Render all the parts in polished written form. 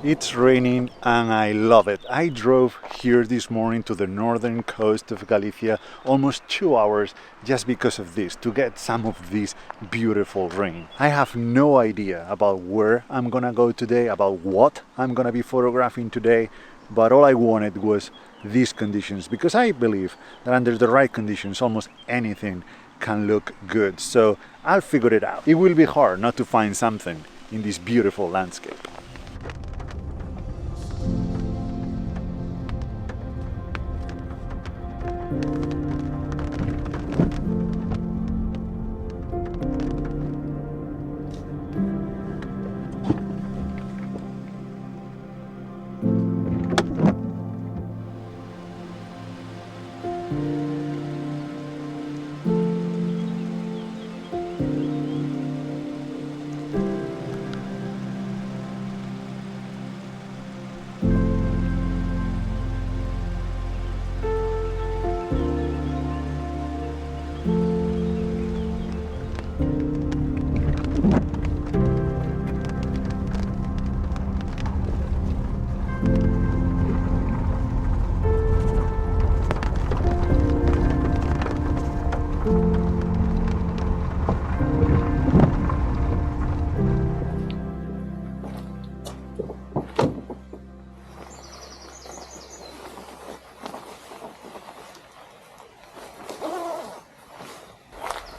It's raining and I love it. I drove here this morning to the northern coast of Galicia almost 2 hours just because of this, to get some of this beautiful rain. I have no idea about where I'm gonna go today, about what I'm gonna be photographing today, but all I wanted was these conditions because I believe that under the right conditions almost anything can look good. So I'll figure it out. It will be hard not to find something in this beautiful landscape.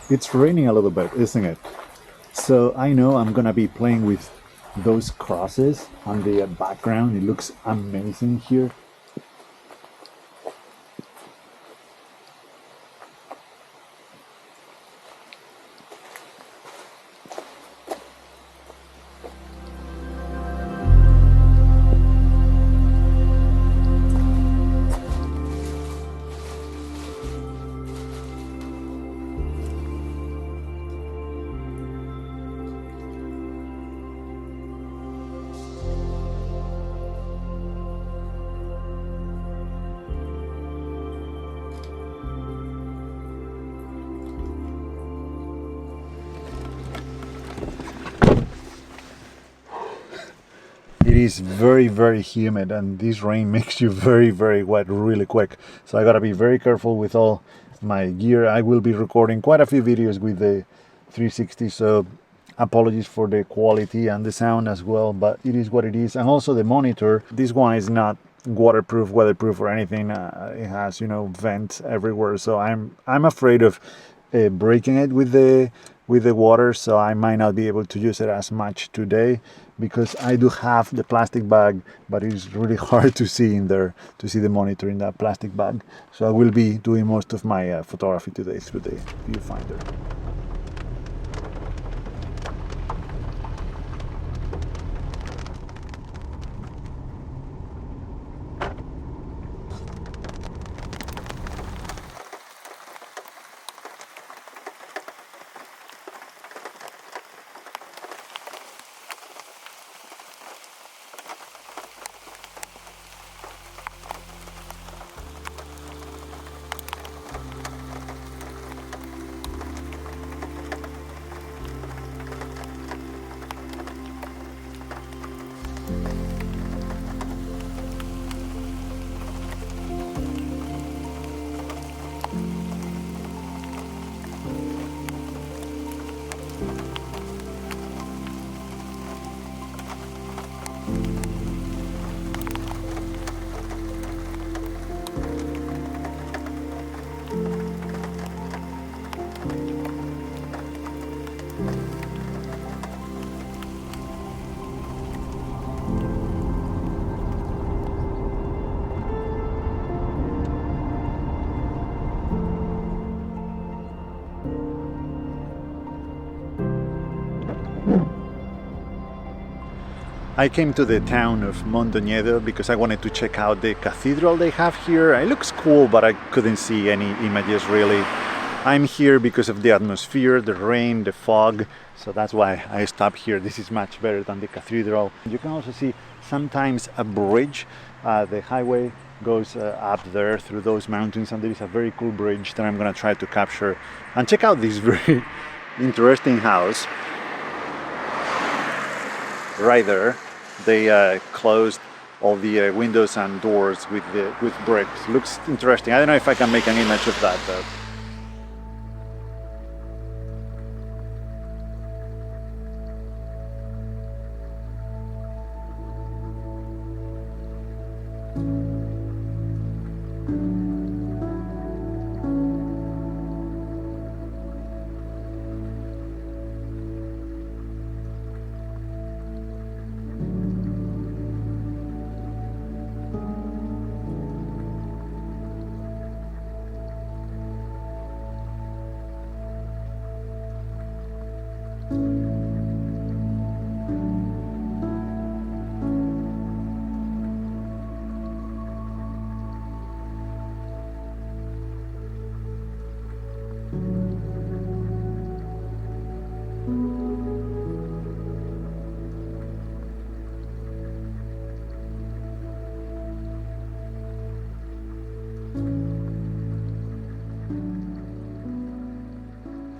It's raining a little bit, isn't it? So I know I'm gonna be playing with those crosses on the background. It looks amazing here. It is very humid and this rain makes you very wet really quick. So I gotta be very careful with all my gear. I will be recording quite a few videos with the 360, so apologies for the quality and the sound as well, but it is what it is. And also the monitor, this one is not waterproof, weatherproof or anything. It has, you know, vents everywhere, so I'm afraid of breaking it with the water, so I might not be able to use it as much today because I do have the plastic bag, but it's really hard to see in there, to see the monitor in that plastic bag. So I will be doing most of my photography today through the viewfinder. I came to the town of Mondoñedo because I wanted to check out the cathedral they have here. It looks cool, but I couldn't see any images really. I'm here because of the atmosphere, the rain, the fog, so that's why I stopped here. This is much better than the cathedral. You can also see sometimes a bridge. The highway goes up there through those mountains, and there is a very cool bridge that I'm gonna try to capture. And check out this very interesting house right there. they closed all the windows and doors with bricks. Looks interesting. I don't know if I can make an image of that though.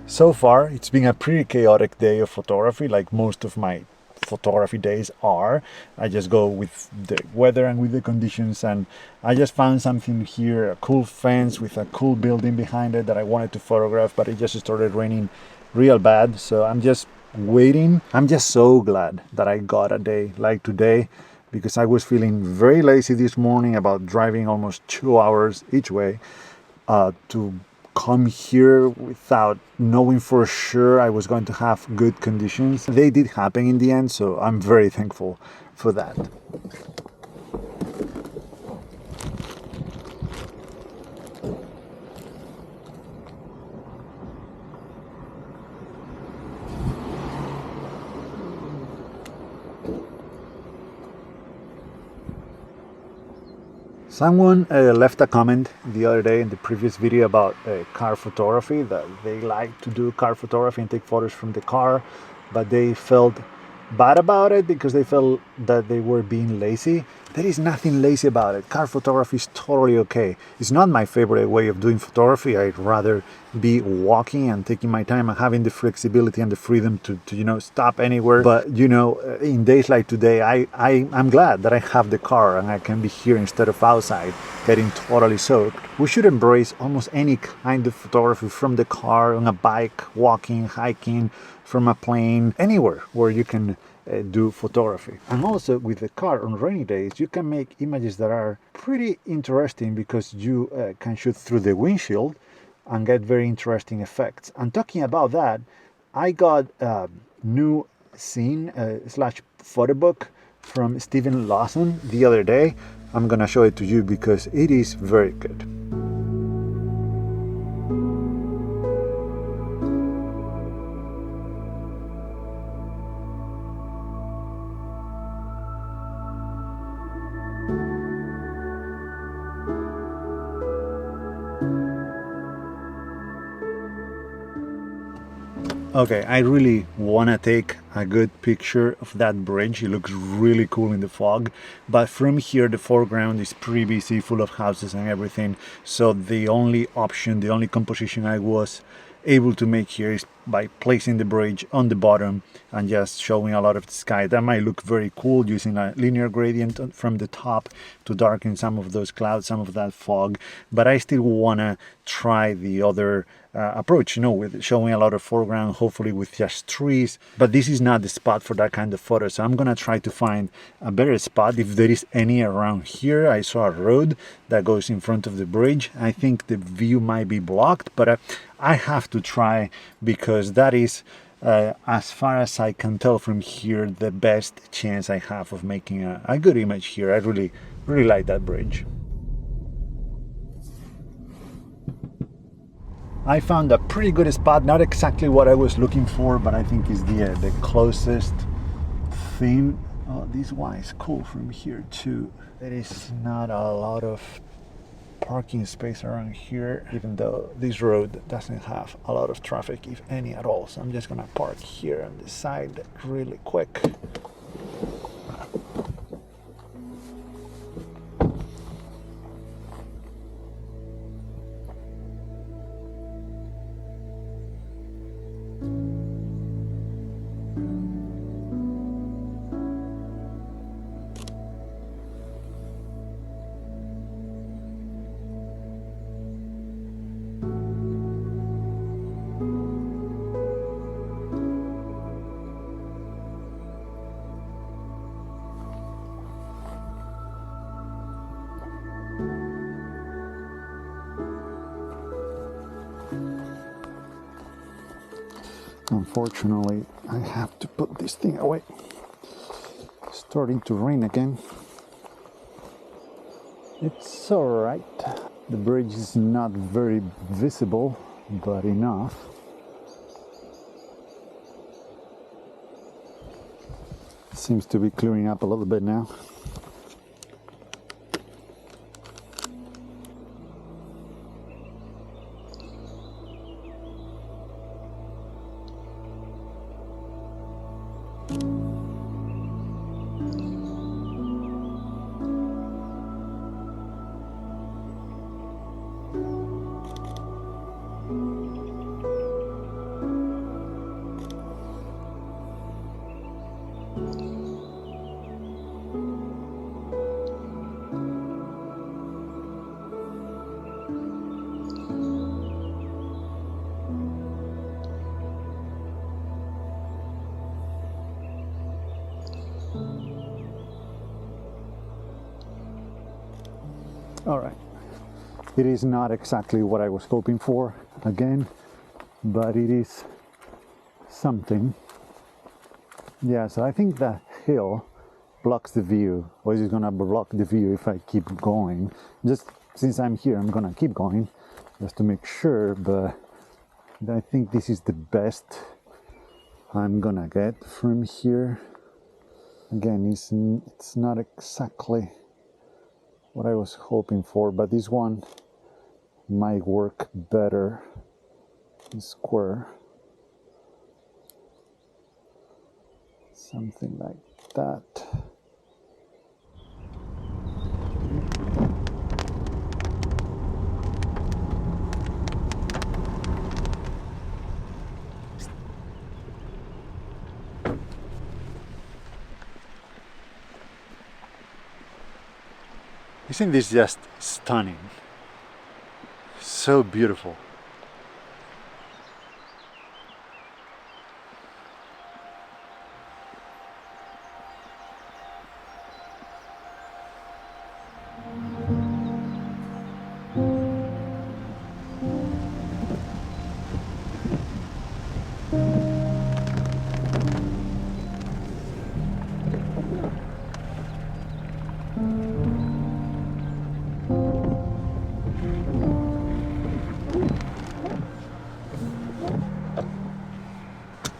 So far, it's been a pretty chaotic day of photography, like most of my photography days are. I just go with the weather and with the conditions, and I just found something here, a cool fence with a cool building behind it that I wanted to photograph, but it just started raining real bad, so I'm just waiting. I'm just so glad that I got a day like today, because I was feeling very lazy this morning about driving almost 2 hours each way to come here without knowing for sure I was going to have good conditions. They did happen in the end, so I'm very thankful for that. Someone left a comment the other day in the previous video about car photography, that they like to do car photography and take photos from the car, but they felt bad about it because they felt that they were being lazy. There is nothing lazy about it. Car photography is totally okay. It's not my favorite way of doing photography. I'd rather be walking and taking my time and having the flexibility and the freedom to stop anywhere. But in days like today, I'm glad that I have the car and I can be here instead of outside getting totally soaked. We should embrace almost any kind of photography, from the car, on a bike, walking, hiking, from a plane, anywhere where you can do photography. And also with the car on rainy days, you can make images that are pretty interesting because you can shoot through the windshield and get very interesting effects. And talking about that, I got a new scene slash photo book from Stephen Lawson the other day. I'm gonna show it to you because it is very good. Okay, I really want to take a good picture of that bridge. It looks really cool in the fog, but from here the foreground is pretty busy, full of houses and everything. So the only option, the only composition I was able to make here is by placing the bridge on the bottom and just showing a lot of the sky. That might look very cool, using a linear gradient from the top to darken some of those clouds, some of that fog. But I still want to try the other approach, with showing a lot of foreground, hopefully with just trees. But this is not the spot for that kind of photo, so I'm gonna try to find a better spot, if there is any around here. I saw a road that goes in front of the bridge. I think the view might be blocked, but I have to try, because that is, as far as I can tell from here, the best chance I have of making a good image here. I really like that bridge. I found a pretty good spot, not exactly what I was looking for, but I think is the closest thing. Oh, this one is cool from here too. There is not a lot of parking space around here, even though this road doesn't have a lot of traffic, if any at all. So I'm just gonna park here on the side really quick. Unfortunately, I have to put this thing away. It's starting to rain again. It's alright. The bridge is not very visible, but enough. Seems to be clearing up a little bit now. All right, it is not exactly what I was hoping for again, but it is something. Yeah, so I think that hill blocks the view, or is it gonna block the view if I keep going? Just since I'm here, I'm gonna keep going just to make sure, but I think this is the best I'm gonna get from here. Again, it's not exactly what I was hoping for, but this one might work better. Square, something like that. Isn't this just stunning? So beautiful.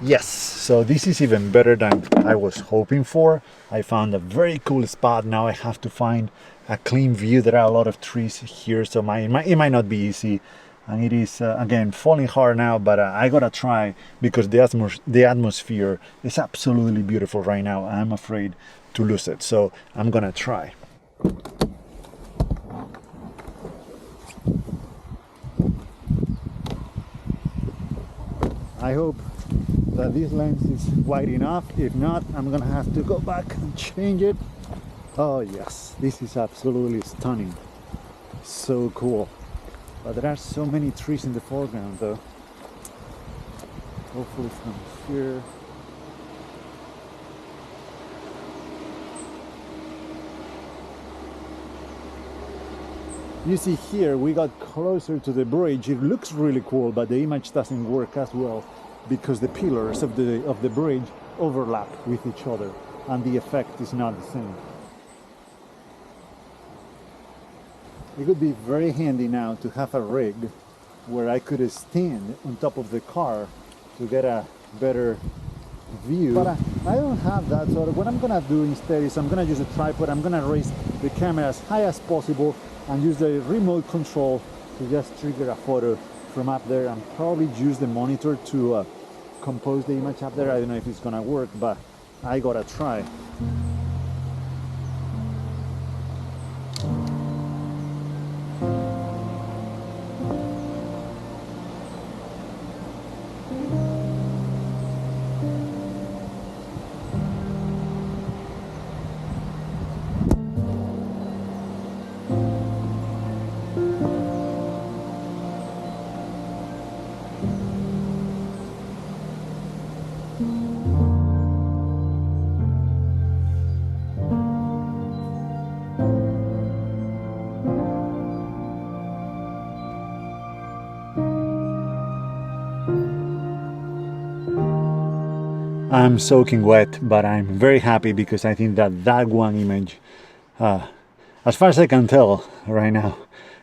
Yes, so this is even better than I was hoping for. I found a very cool spot. Now I have to find a clean view. There are a lot of trees here, so it might not be easy. And it is, again, falling hard now, but I gotta try because the atmosphere is absolutely beautiful right now. I'm afraid to lose it, so I'm gonna try. I hope that this lens is wide enough. If not, I'm gonna have to go back and change it. Oh yes, this is absolutely stunning. So cool. But there are so many trees in the foreground though. Hopefully from here. You see here, we got closer to the bridge. It looks really cool, but the image doesn't work as well because the pillars of the bridge overlap with each other and the effect is not the same. It would be very handy now to have a rig where I could stand on top of the car to get a better view. But I don't have that, so what I'm gonna do instead is I'm gonna use a tripod. I'm gonna raise the camera as high as possible and use the remote control to just trigger a photo from up there and probably use the monitor to compose the image up there. I don't know if it's gonna work, but I gotta try. I'm soaking wet, but I'm very happy because I think that that one image, as far as I can tell right now,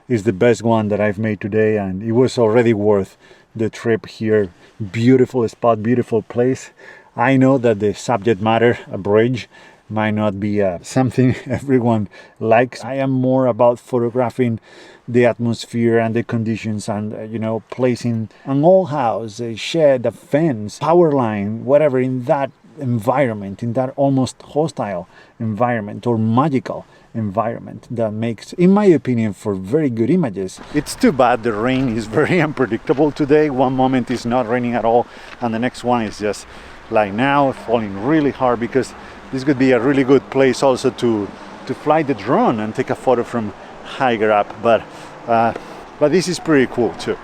is the best one that I've made today, and it was already worth the trip here. Beautiful spot, beautiful place. I know that the subject matter, a bridge, might not be something everyone likes. I am more about photographing the atmosphere and the conditions, and you know, placing an old house, a shed, a fence, power line, whatever, in that environment, in that almost hostile environment or magical environment that makes, in my opinion, for very good images. It's too bad the rain is very unpredictable today. One moment is not raining at all, and the next one is just like now falling really hard, because this could be a really good place also to fly the drone and take a photo from higher up. But this is pretty cool too.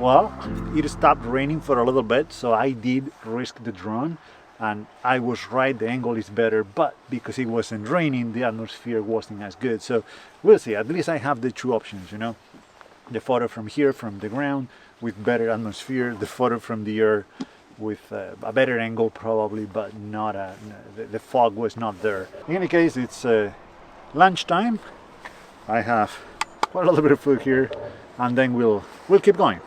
Well, it stopped raining for a little bit, so I did risk the drone, and I was right, the angle is better, but because it wasn't raining, the atmosphere wasn't as good. So we'll see. At least I have the two options, you know, the photo from here, from the ground, with better atmosphere, the photo from the air with a better angle probably, but not the fog was not there. In any case, it's lunchtime. I have quite a little bit of food here, and then we'll keep going.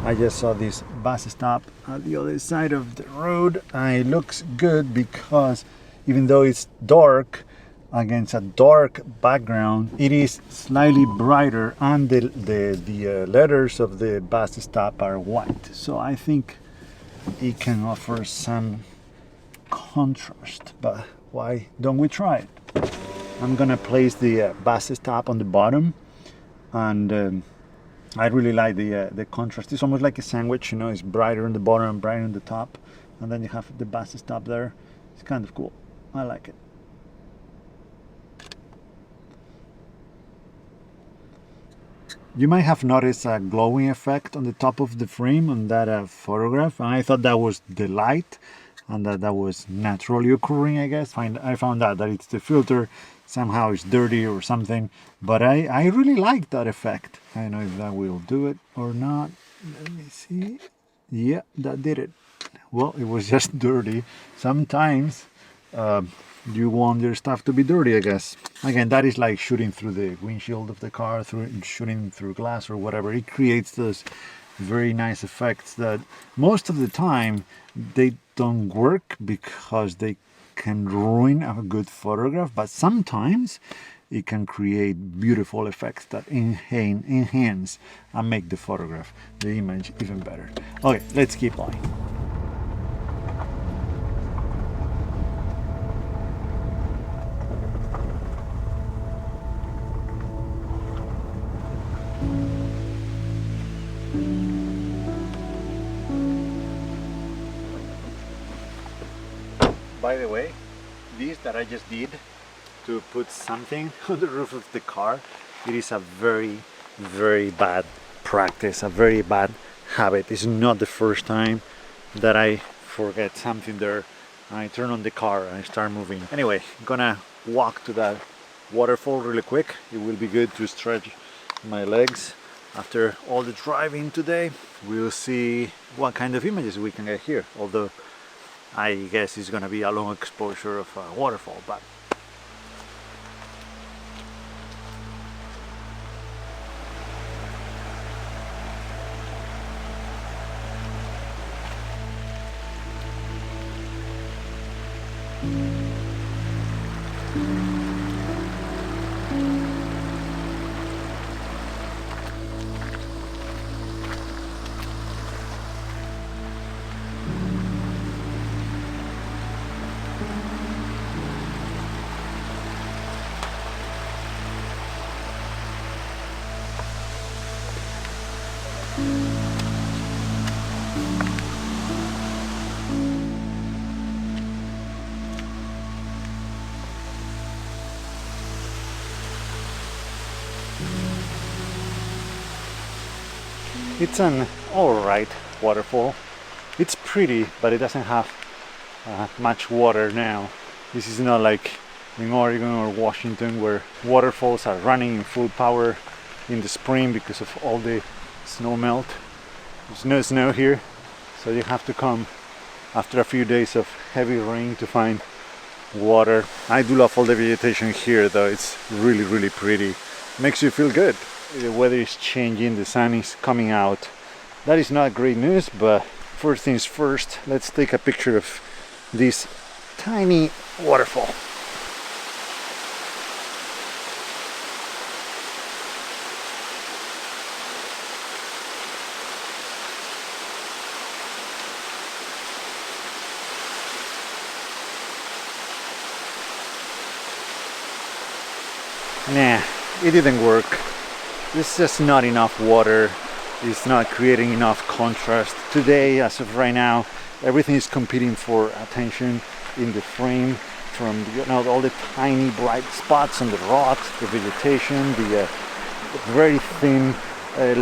I just saw this bus stop at the other side of the road, and it looks good because even though it's dark, against a dark background, it is slightly brighter, and the letters of the bus stop are white. So I think it can offer some contrast, but why don't we try it? I'm gonna place the bus stop on the bottom, and I really like the contrast. It's almost like a sandwich, you know, it's brighter on the bottom and brighter on the top, and then you have the bus stop there. It's kind of cool. I like it. You might have noticed a glowing effect on the top of the frame on that photograph, and I thought that was the light and that was naturally occurring, I guess. I found out that it's the filter, somehow it's dirty or something, but I really like that effect. I don't know if that will do it or not. Let me see. Yeah, that did it. Well, it was just dirty. Sometimes you want your stuff to be dirty, I guess. Again, that is like shooting through the windshield of the car, shooting through glass or whatever. It creates those very nice effects that most of the time they don't work because they can ruin a good photograph, but sometimes it can create beautiful effects that enhance and make the photograph, the image, even better. Okay, let's keep going. By the way, this that I just did to put something on the roof of the car, it is a very, very bad practice, a very bad habit. It's not the first time that I forget something there. I turn on the car and I start moving. Anyway, I'm gonna walk to that waterfall really quick. It will be good to stretch my legs after all the driving today. We'll see what kind of images we can get here, although I guess it's gonna be a long exposure of a waterfall, but it's an alright waterfall. It's pretty, but it doesn't have much water now. This is not like in Oregon or Washington where waterfalls are running in full power in the spring because of all the snow melt. There's no snow here, so you have to come after a few days of heavy rain to find water. I do love all the vegetation here though. It's really, really pretty. Makes you feel good. The weather is changing, the sun is coming out. That is not great news, but first things first, let's take a picture of this tiny waterfall. Nah, it didn't work. There's just not enough water. It's not creating enough contrast. Today, as of right now, everything is competing for attention in the frame, from all the tiny bright spots on the rocks, the vegetation, the very thin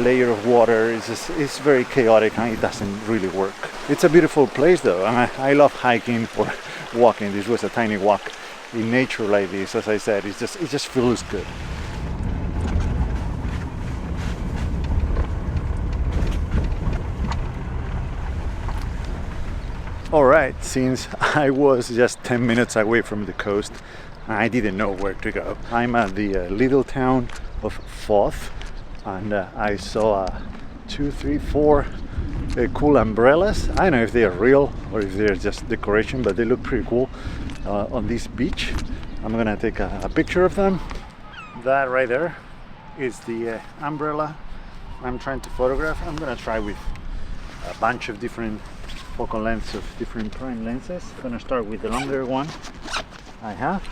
layer of water. It's very chaotic and it doesn't really work. It's a beautiful place though, and I love hiking or walking. This was a tiny walk in nature like this. As I said, it just feels good. Alright, since I was just 10 minutes away from the coast, I didn't know where to go. I'm at the little town of Foth, and I saw 2, 3, 4 cool umbrellas. I don't know if they are real or if they're just decoration, but they look pretty cool on this beach. I'm gonna take a picture of them. That right there is the umbrella I'm trying to photograph. I'm gonna try with a bunch of different focal lengths of different prime lenses. I'm gonna start with the longer one I have.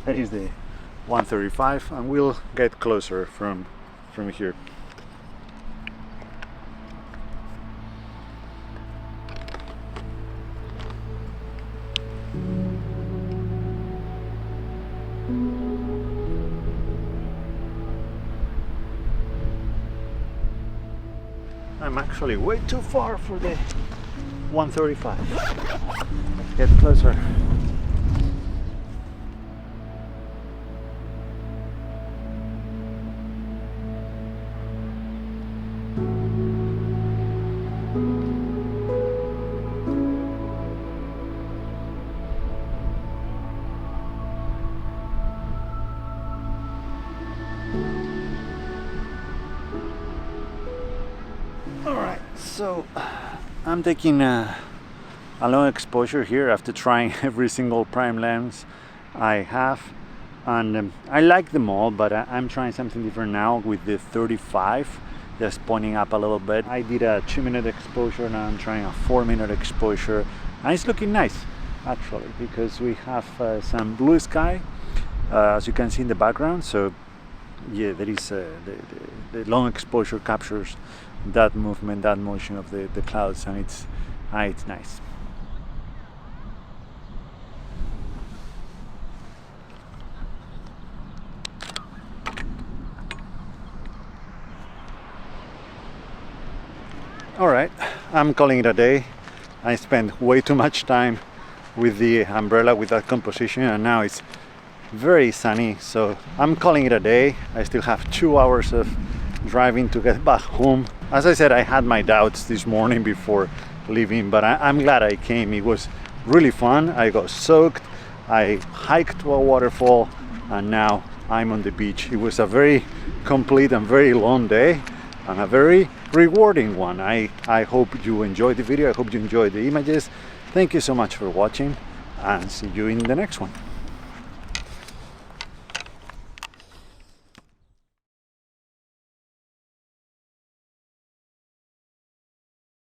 That is the 135, and we'll get closer from here. I'm actually way too far for the 135. Get closer. Alright, so I'm taking a long exposure here after trying every single prime lens I have. And I like them all, but I'm trying something different now with the 35, just pointing up a little bit. I did a 2-minute exposure, now I'm trying a 4-minute exposure, and it's looking nice actually, because we have some blue sky as you can see in the background. So yeah, there is the long exposure captures that movement, that motion of the clouds, and it's nice. All right, I'm calling it a day. I spent way too much time with the umbrella, with that composition, and now it's very sunny, so I'm calling it a day. I still have 2 hours of driving to get back home. As I said, I had my doubts this morning before leaving, but I'm glad I came. It was really fun. I got soaked, I hiked to a waterfall, and now I'm on the beach. It was a very complete and very long day, and a very rewarding one. I hope you enjoyed the video. I hope you enjoyed the images. Thank you so much for watching, and see you in the next one.